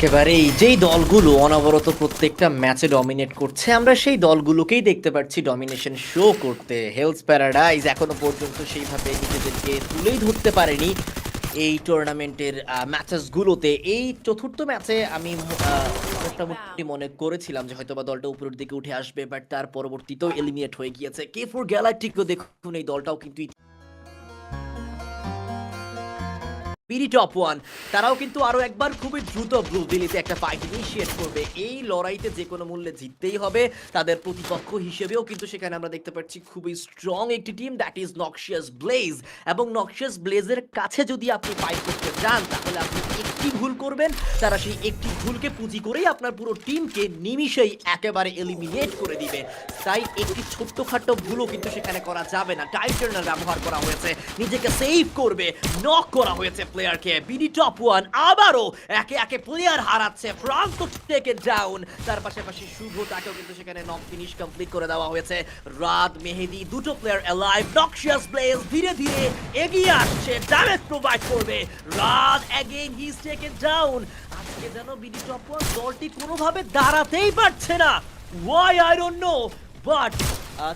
একেবারেই যেই দলগুলো অনবরত প্রত্যেকটা ম্যাচে ডমিনেট করছে আমরা সেই দলগুলোকেই দেখতে পাচ্ছি ডমিনেশন শো করতে। হেলস প্যারাডাইজ এখনো পর্যন্ত সেইভাবে নিজেদেরকে তুলেই ধরতে পারেনি এই টুর্নামেন্টের ম্যাচেসগুলোতে। এই চতুর্থ ম্যাচে আমি মোটামুটি মনে করেছিলাম যে হয়তোবা দলটা উপরের দিকে উঠে আসবে, বাট তার পরবর্তীতেও এলিমিনেট হয়ে গিয়েছে। কে ফোর গ্যালাক্টিকও দেখুন, এই দলটাও কিন্তু বিডি টপ ওয়ান তারাও কিন্তু আরো একবার খুবই দ্রুত ব্লু দিল্লিতে একটা ফাইট ইনিশিয়েট করবে। এই লড়াইতে যে কোনো মূল্যে জিততেই হবে। তাদের প্রতিপক্ষ হিসেবেও কিন্তু সেখানে আমরা দেখতে পাচ্ছি খুবই স্ট্রং একটি team, that is noxious bless. এবং নক্সিয়াস ব্লেজের কাছে যদি আপনি ফাইট করতে চান তাহলে আপনি একটি ভুল করবেন, তারা সেই একটি ভুলকে পুঁজি করেই আপনার পুরো টিমকে নিমিষেই একেবারে এলিমিনেট করে দিবে। তাই একটি ছোট্টখাটো ভুলও কিন্তু সেখানে করা যাবে না। টাইম টার্নার ব্যবহার করা হয়েছে, নিজেকে সেভ করবে, নক করা হয়েছে প্লেয়ারকে। বিডি টপ ওয়ান আবারও একে একে প্লেয়ার হারাচ্ছে, প্রান্ত থেকে ডাউন। তার পাশাপাশি শুভ, তাকেও কিন্তু সেখানে নক ফিনিশ কমপ্লিট করে দেওয়া হয়েছে। রাত, মেহেদি, দুটো প্লেয়ার অ্যালাইভ। নক্সিয়াস ব্লেজ ধীরে ধীরে এগিয়ে আসছে, ড্যামেজ প্রোভাইড করবে। রাত again he is taken down. আজকে যেন বিডি টপ ওয়ান দলটি কোনোভাবে দাঁড়াতেই পারছে না। Why I don't know, but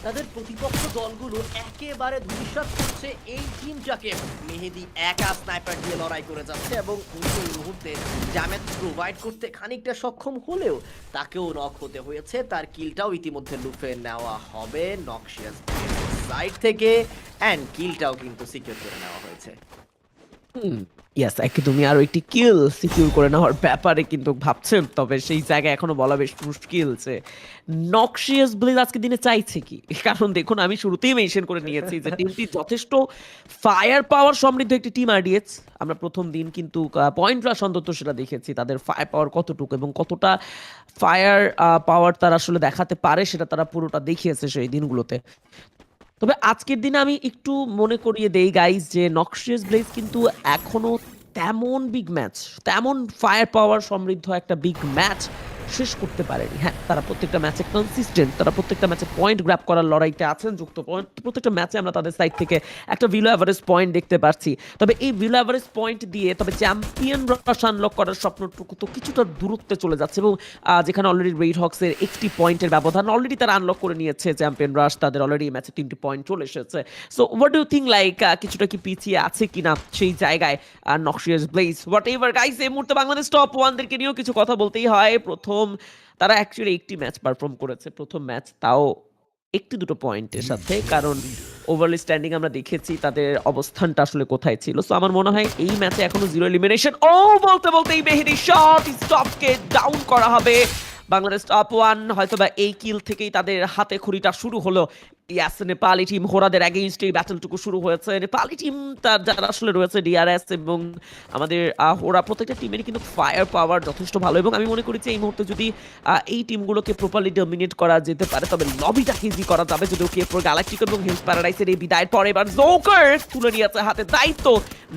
তাদের প্রতিপক্ষ দলগুলো একেবারে ধূলিসাৎ করছে এই টিমটাকে। মেহেদি একা স্নাইপার দিয়ে লড়াই করে যাচ্ছে এবং উনি এই মুহূর্তে ড্যামেজ প্রোভাইড করতে খানিকটা সক্ষম হলেও তাকেও নক হতে হয়েছে। তার কিলটাও ইতিমধ্যে লুফে নেওয়া হবে নক্সিয়াস সাইড থেকে, অ্যান্ড কিলটাও কিন্তু সিকিউর করে নেওয়া হয়েছে। ইয়েস, একদমই আরো একটি কিল সিকিউর করে নেওয়ার ব্যাপারে কিন্তু ভাবছেন, তবে সেই জায়গায় এখনো বলা বেশ মুশকিল যে নক্সিয়াস ব্লেজ আজকে দিনে চাইছে কি। কারণ দেখুন, আমি শুরুতেই মেনশন করে নিয়েছি যে টিমটি যথেষ্ট ফায়ার পাওয়ার সমৃদ্ধ একটি টিম আরডিএক্স। আমরা প্রথম দিন কিন্তু পয়েন্ট রাশ অন্তত সেটা দেখেছি, তাদের ফায়ার পাওয়ার কতটুকু এবং কতটা ফায়ার পাওয়ার তারা আসলে দেখাতে পারে সেটা তারা পুরোটা দেখিয়েছে সেই দিনগুলোতে। তবে আজকের দিনে আমি একটু মনে করিয়ে দেই গাইজ যে নক্সিয়াস ব্লেজ কিন্তু এখনো তেমন বিগ ম্যাচ, তেমন ফায়ার পাওয়ার সমৃদ্ধ একটা বিগ ম্যাচ শেষ করতে পারেনি। হ্যাঁ, তারা প্রত্যেকটা ম্যাচে কনসিস্টেন্ট, তারা প্রত্যেকটা ম্যাচে পয়েন্ট গ্র্যাব করার লড়াইতে আছেন, যুক্ত পয়েন্ট প্রত্যেকটা ম্যাচে আমরা তাদের সাইড থেকে একটা ভিলো অ্যাভারেজ পয়েন্ট দেখতে পাচ্ছি। তবে এই ভিলো অ্যাভারেজ পয়েন্ট দিয়ে তবে চ্যাম্পিয়ন রাশ আনলক করার স্বপ্নটুকু তো কিছুটা দূরত্বে চলে যাচ্ছে এবং যেখানে অলরেডি রেড হক্সের একটি পয়েন্টের ব্যবধান অলরেডি তারা আনলক করে নিয়েছে চ্যাম্পিয়ন রাশ, তাদের অলরেডি ম্যাচে 3টি পয়েন্ট চলে এসেছে। So what do you think, like কিছুটা কি পিছিয়ে আছে কিনা সেই জায়গায় noxious blaze? Whatever guys, এই মুহূর্তে বাংলাদেশ টপ ওয়ানদেরকে নিয়েও কিছু কথা বলতেই হয়। তারা অ্যাকচুয়ালি একটি ম্যাচ পারফর্ম করেছে, প্রথম ম্যাচ, তাও একটি দুটো পয়েন্টের সাথে, কারণ ওভারঅল স্ট্যান্ডিং আমরা দেখেছি তাদের অবস্থানটা আসলে কোথায় ছিল। সো আমার মনে হয় এই ম্যাচে এখনো জিরো এলিমিনেশন। ও বলতে বলতে এই মেহেদি শট স্টপকে ডাউন করা হবে। বাংলাদেশ টপ ওয়ান হয়তোবা এই কিল থেকেই তাদের হাতে খড়িটা শুরু হলো। ইয়াস, নেপালি টিম হোরাদের অ্যাগেইনস্ট এই ব্যাটলটুকু শুরু হয়েছে। নেপালি টিম তার যারা আসলে রয়েছে ডিআরএস এবং আমাদের হোরা, প্রত্যেকটা টিমেরই কিন্তু ফায়ার পাওয়ার যথেষ্ট ভালো এবং আমি মনে করি যে এই মুহূর্তে যদি এই টিমগুলোকে প্রপারলি ডমিনেট করা যেতে পারে তবে লবিটাকে ইজি করা যাবে। যদিও কে ফোর গ্যালাক্টিক এবং হিলস প্যারাডাইসের এই বিদায়ের পরে এবার জোকার তুলে নিয়েছে হাতে দায়িত্ব।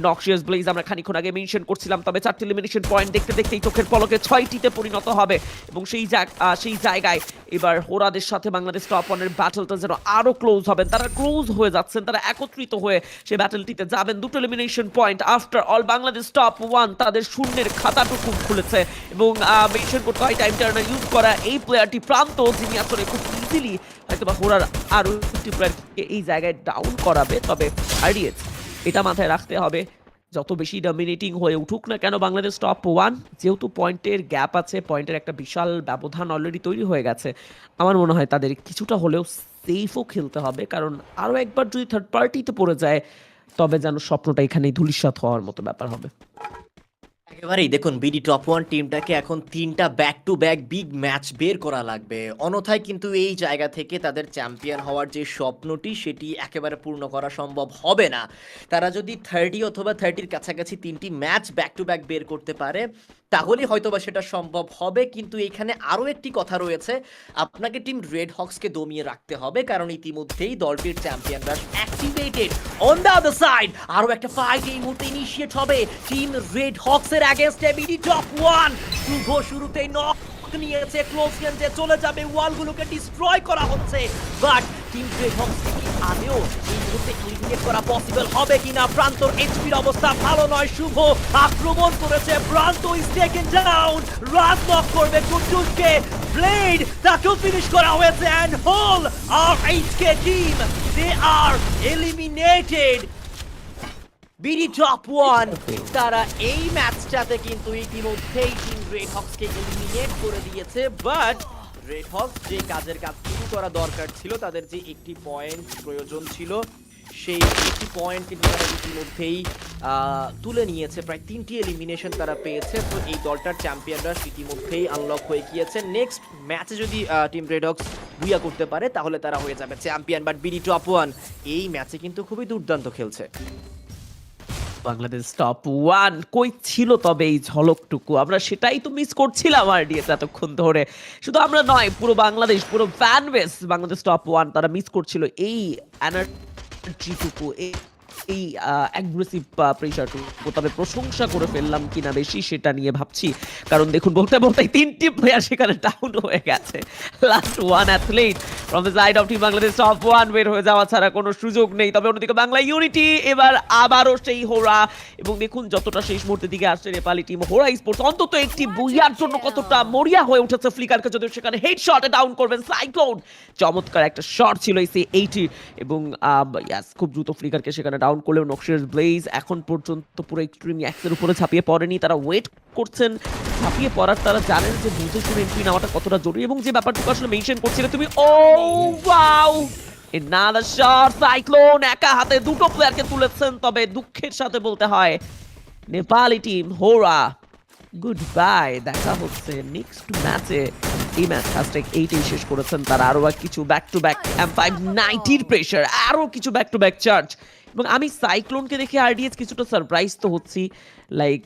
নক্সিয়াস ব্লেজ আমরা খানিকক্ষণ আগে মেনশন করছিলাম, তবে 4টি এলিমিনেশন পয়েন্ট দেখতে দেখতেই চোখের পলকে 6টিতে পরিণত হবে এবং সেই জায়গায় এবার হোরাদের সাথে বাংলাদেশ টপ ওয়ানের ব্যাটলটা যেন আরো ক্লোজ হবেন, তারা ক্লোজ হয়ে যাচ্ছেন, তারা একত্রিত হয়ে সেই ব্যাটলটিতে যাবেন। 2টো elimination point after all Bangladesh top one তাদের শূন্যের খাতাটুকু খুলেছে এবং মেনশন করতে হয় টাইম টার্নার ইউজ করা এই প্লেয়ারটি প্রান্ত, যিনি আসলে খুব ইজিলি হয়তোবা হোরার আরো একটি প্লেয়ারকে এই জায়গায় ডাউন করাবে। তবে আরডিএক্স এটা মাথায় রাখতে হবে, যত বেশি ডমিনেটিং হয়ে উঠুক না কেন বাংলাদেশ টপ ওয়ান, যেহেতু পয়েন্টের গ্যাপ আছে, পয়েন্টের একটা বিশাল ব্যবধান অলরেডি তৈরি হয়ে গেছে, আমার মনে হয় তাদের কিছুটা হলেও সেফও খেলতে হবে। কারণ আরও একবার যদি থার্ড পার্টিতে পড়ে যায় তবে যেন স্বপ্নটা এখানেই ধূলিসাৎ হওয়ার মতো ব্যাপার হবে। একেবারেই দেখুন, বিডি টপ ওয়ান টিমটাকে এখন 3টা back to back big match বের করা লাগবে, অন্যথায় কিন্তু এই জায়গা থেকে তাদের চ্যাম্পিয়ন হওয়ার যে স্বপ্নটি সেটি একেবারে পূর্ণ করা সম্ভব হবে না। তারা যদি 30 অথবা 30-র কাছাকাছি 3টি ম্যাচ ব্যাক টু ব্যাক বের করতে পারে তাহলে হয়তোবা সেটা সম্ভব হবে। কিন্তু এখানে আরও একটি কথা রয়েছে, আপনাকে টিম রেড হক্সকে দমিয়ে রাখতে হবে, কারণ ইতিমধ্যেই দলটির চ্যাম্পিয়নরা activated. On the other side আরও একটা ফাইট এই মুহূর্তে ইনিশিয়েট হবে টিম রেড হক্সের অ্যাগেনস্টে। বিডি টপ ওয়ান শুভ শুরুতেই নক নিয়েছে, ক্লোজ রেঞ্জে চলে যাবে, ওয়ালগুলোকে ডিস্ট্রয় করা হচ্ছে, বাট টিম গ্রেট হকস কি আদেও এই মুহূর্তে এলিমিনেট করা পসিবল হবে কিনা? প্রান্তর এইচপির অবস্থা ভালো নয়, শুভ আক্রমণ করেছে, Pranto is taken down, Raj knock করবে কুদ্দুসকে, ব্লেড তাকেও ফিনিশ করা হয়েছে, and whole R HK team they are eliminated. BD top one তারা এই ম্যাচটাতে কিন্তু ইতিমধ্যেই টিম রেড হকসকে এলিমিনেট করে দিয়েছে, বাট রেড হকস যে কাজের কাজ শুরু করা দরকার ছিল, তাদের যে একটি পয়েন্ট প্রয়োজন ছিল, সেই একটি পয়েন্ট কিন্তু তারা ইতিমধ্যেই তুলে নিয়েছে। প্রায় 3টি এলিমিনেশন তারা পেয়েছে, তো এই দলটার চ্যাম্পিয়নরা ইতিমধ্যেই আনলক হয়ে গিয়েছে। নেক্সট ম্যাচে যদি টিম রেড হকস বুইয়া করতে পারে তাহলে তারা হয়ে যাবে champion, but BD top one এই ম্যাচে কিন্তু খুবই দুর্দান্ত খেলছে। বাংলাদেশ টপ ওয়ান কই ছিল তবে এই ঝলকটুকু? আমরা সেটাই তো মিস করছিলাম আরডিএস এতক্ষণ ধরে। শুধু আমরা নয়, পুরো বাংলাদেশ, পুরো fan base Bangladesh top one তারা মিস করছিল এই এনার্জিটুকু, এই অ্যাগ্রেসিভ প্রেশারটুকু। তবে প্রশংসা করে ফেললাম কিনা বেশি সেটা নিয়ে ভাবছি, কারণ দেখুন বলতে বলতে 3টি প্লেয়ার সেখানে ডাউন হয়ে গেছে। Last one athlete from the side of team Bangladesh top one বের হয়ে যাওয়া ছাড়া কোনো সুযোগ নেই। তবে অন্যদিকে বাংলা ইউনিটি এবার আবারও সেই হোরা, এবং দেখুন যতটা শেষ মুহূর্তের দিকে আসছে নেপালি টিম হোরা স্পোর্টস অন্তত একটি বুইয়ার জন্য কতটা মরিয়া হয়ে উঠেছে। ফ্লিকারকে যদিও সেখানে হেড শটে ডাউন করবেন সাইক্লোন, চমৎকার একটা শট ছিল এই সি80, এবং ইয়াস খুব দ্রুত ফ্লিকারকে সেখানে ডাউন করলেও নকশিয়াস ব্লেজ এখন পর্যন্ত পুরো এক্সট্রিম এক্সের উপরে ঝাঁপিয়ে পড়েনি। তারা ওয়েট করছেন ঝাঁপিয়ে পড়ার, তারা জানেন যে বুঝে শুনে এন্ট্রি নেওয়াটা কতটা জরুরি, এবং যে ব্যাপারটুকু আসলে মেনশন করছিলে তুমি, ও ওয়াও another shot, সাইক্লোন একা হাতে দুটো প্লেয়ারকে তুলেছেন। তবে দুঃখের সাথে বলতে হয় নেপালি টিম হোরা গুড বাই, দেখা হচ্ছে নেক্সট ম্যাচে। এই ম্যাচ #8 শেষ করেছেন তারা। আরো কিছু back to back M590 pressure, আরো কিছু ব্যাক টু ব্যাক চার্জ, এবং আমি সাইক্লোনকে দেখে আরডিএস কিছুটা সারপ্রাইজ তো হচ্ছি। লাইক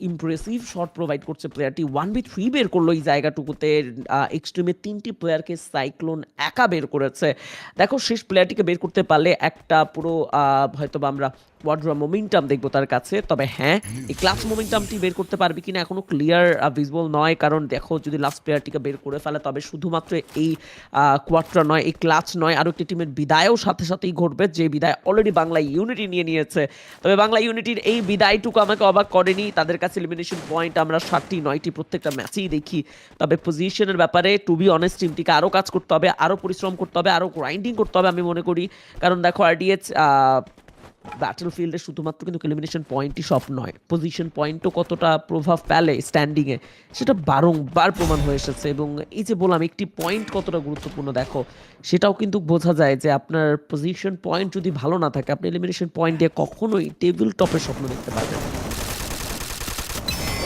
ইমপ্রেসিভ শট প্রোভাইড করছে প্লেয়ারটি, 1v3 বের করলো এই জায়গাটুকুতে। এক্সট্রিমে 3টি প্লেয়ারকে সাইক্লোন একা বের করেছে। দেখো শেষ প্লেয়ারটিকে বের করতে পারলে একটা পুরো হয়তো বা আমরা ওয়ার্ড্র মোমেন্টাম দেখবো তার কাছে। তবে হ্যাঁ, এই ক্লাস মোমেন্টামটি বের করতে পারবে কিনা এখনো ক্লিয়ার ভিজিবল নয়, কারণ দেখো যদি লাস্ট প্লেয়ারটিকে বের করে ফেলে তবে শুধুমাত্র এই কোয়ার্টার নয়, এই ক্লাচ নয়, আরও একটি টিমের বিদায়ও সাথে সাথেই ঘটবে, যে বিদায় অলরেডি বাংলা ইউনিটি নিয়ে নিয়েছে। তবে বাংলা ইউনিটির এই বিদায়টুকু আমাকে অবাক করেনি। তাদের কাছে এলিমিনেশন পয়েন্ট আমরা 7টি 9টি প্রত্যেকটা ম্যাচেই দেখি। তবে পজিশনের ব্যাপারে টু বি অনেস্ট টিমটিকে আরও কাজ করতে হবে, আরও পরিশ্রম করতে হবে, আরও গ্রাইন্ডিং করতে হবে আমি মনে করি। কারণ দেখো আরডিএস ব্যাটল ফিল্ডে শুধুমাত্র কিন্তু এলিমিনেশন পয়েন্টই সব নয়, পজিশন পয়েন্টও কতটা প্রভাব ফেলে স্ট্যান্ডিংয়ে সেটা বারংবার প্রমাণ হয়ে এসেছে। এবং এই যে বললাম একটি পয়েন্ট কতটা গুরুত্বপূর্ণ দেখো, সেটাও কিন্তু বোঝা যায় যে আপনার পজিশন পয়েন্ট যদি ভালো না থাকে আপনি এলিমিনেশন পয়েন্ট দিয়ে কখনোই টেবিল টপের স্বপ্ন দেখতে পারবেন না।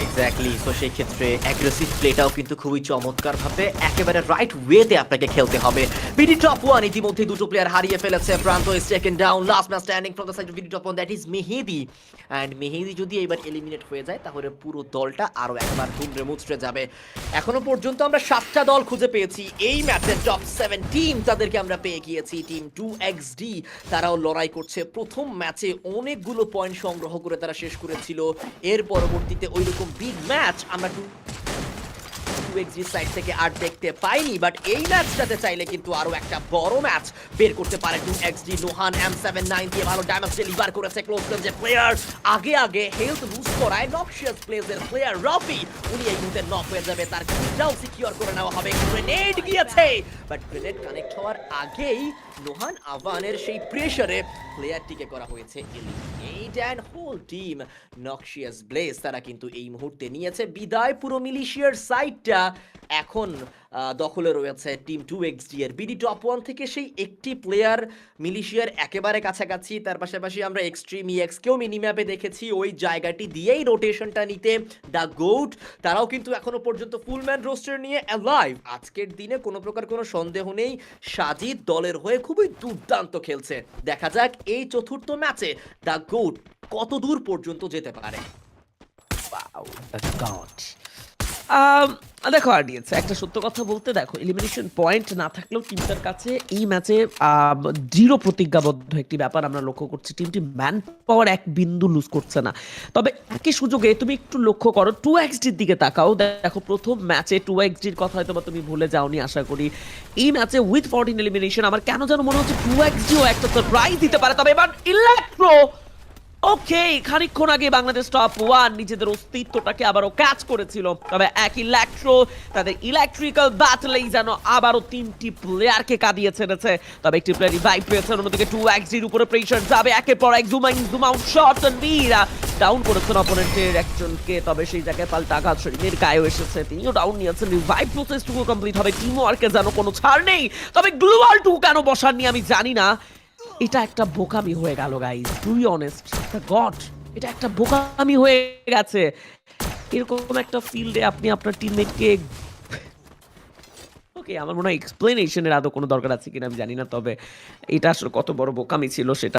এক্স্যাক্টলি, তো সেই ক্ষেত্রে অ্যাগ্রেসিভ প্লেটাও কিন্তু খুবই চমৎকার ভাবে একেবারে রাইট ওয়েতে আপনাকে খেলতে হবে। বিডি টপ ওয়ান ইতিমধ্যে দুটো প্লেয়ার হারিয়ে ফেলেছে, Pranto is taken down, last man standing from the side of BD top one, that is Mehedi. And Mehedi যদি এবার এলিমিনেট হয়ে যায় তাহলে পুরো দলটা আরও একবার হুমড়ে মুচড়ে যাবে। এখনো পর্যন্ত আমরা 7টা দল খুঁজে পেয়েছি এই ম্যাচের টপ 7 টিম, তাদেরকে আমরা পেয়ে গিয়েছি। টিম 2XD তারাও লড়াই করছে, প্রথম ম্যাচে অনেকগুলো পয়েন্ট সংগ্রহ করে তারা শেষ করেছিল। এর পরবর্তীতে ওইরকম বিগ ম্যাচ আমরা 2XD সাইড থেকে আর দেখতে পাইনি, বাট এই ম্যাচটাতে চাইলে কিন্তু আরো একটা বড় ম্যাচ বের করতে পারে 2XD। নোহান M79 দিয়ে ভালো ড্যামেজ ডেলিভার করেছে, ক্লোজ রেঞ্জের প্লেয়ার আগে আগে হেলথ লুজ করায় নকশিয়াস প্লেজের প্লেয়ার রফি, উনি এই মুহূর্তে নক হয়ে যাবে, তার কিলটাও সিকিউর করে নেওয়া হবে। গ্রেনেড গিয়েছে, বাট গ্রেনেড কানেক্ট হওয়ার আগেই নোহান আভানের সেই প্রেসারে প্লেয়ারটিকে করা হয়েছে eliminate, and whole team noxious blaze তারা কিন্তু এই মুহূর্তে নিয়েছে বিদায়। পুরো মিলিশিয়ার সাইডটা এখন দখলে রয়েছে টিম 2XD এর। বিডি টপ ওয়ান থেকে সেই একটি প্লেয়ার মিলিশিয়ার একেবারে কাছাকাছি, তার পাশাপাশি আমরা এক্সট্রিম ইএক্সকেও মিনিম্যাপে দেখেছি ওই জায়গাটি দিয়েই রোটেশনটা নিতে। দ্য গোট তারাও কিন্তু এখনো পর্যন্ত ফুলম্যান রোস্টার নিয়ে অ্যালাইভ। আজকের দিনে কোনো প্রকার কোনো সন্দেহ নেই সাজিদ দলের হয়ে খুবই দুর্দান্ত খেলছে। দেখা যাক এই চতুর্থ ম্যাচে দ্য গোট কত দূর পর্যন্ত যেতে পারে। Wow, the god. আম, দেখো আরডিএস একটা সত্য কথা বলতে, দেখো এলিমিনেশন পয়েন্ট না থাকলেও টিমটার কাছে এই ম্যাচে দৃঢ় প্রতিজ্ঞাবদ্ধ একটি ব্যাপার আমরা লক্ষ্য করছি, টিমটি ম্যান পাওয়ার এক বিন্দু লুজ করছে না। তবে একই সুযোগে তুমি একটু লক্ষ্য করো 2xDর দিকে তাকাও, দেখো প্রথম ম্যাচে 2xDর কথা হয়তো বা তুমি ভুলে যাওনি আশা করি। এই ম্যাচে উইথ 14 এলিমিনেশন আমার কেন যেন মনে হচ্ছে 2xDও একটা সারপ্রাইজ দিতে পারে। তবে এবার ইলেকট্রো ওকে, খানিকক্ষণ আগে বাংলাদেশ টপ ওয়ান নিজেদের অস্তিত্বটাকে আবারও ক্যাচ করেছিল, তবে এক ইলেকট্রো তাদের ইলেকট্রিক্যাল ব্যাটলেই যেন আবারও তিনটি প্লেয়ারকে কাঁদিয়ে ছেড়েছে। তবে একটি প্লেয়ার রিভাইভ পেয়েছেন, অন্যদিকে 2xDর উপরে প্রেশার যাবে একের পর এক, zoom in zoom out shot, Tanvir down করেছেন অপোনেন্টের একজনকে, তবে সেই জায়গায় পাল্টা আঘাত শরীরের গায়েও এসেছে, তিনিও ডাউন নিয়েছেন। রিভাইভ প্রসেসটুকু কমপ্লিট হবে, টিম ওয়ার্কে যেন কোনো ছাড় নেই। তবে গ্লোয়াল 2 কেন বসাননি আমি জানি না, এটা একটা বোকামি হয়ে গেল guys, to be honest god, এটা একটা বোকামি হয়ে গেছে। এরকম একটা ফিল্ডে আপনি আপনার টিমমেটকে, ওকে আমার মনে হয় এক্সপ্লেনেশনের আদৌ কোনো দরকার আছে কিনা আমি জানি না, তবে এটা আসলে কত বড় বোকামি ছিল সেটা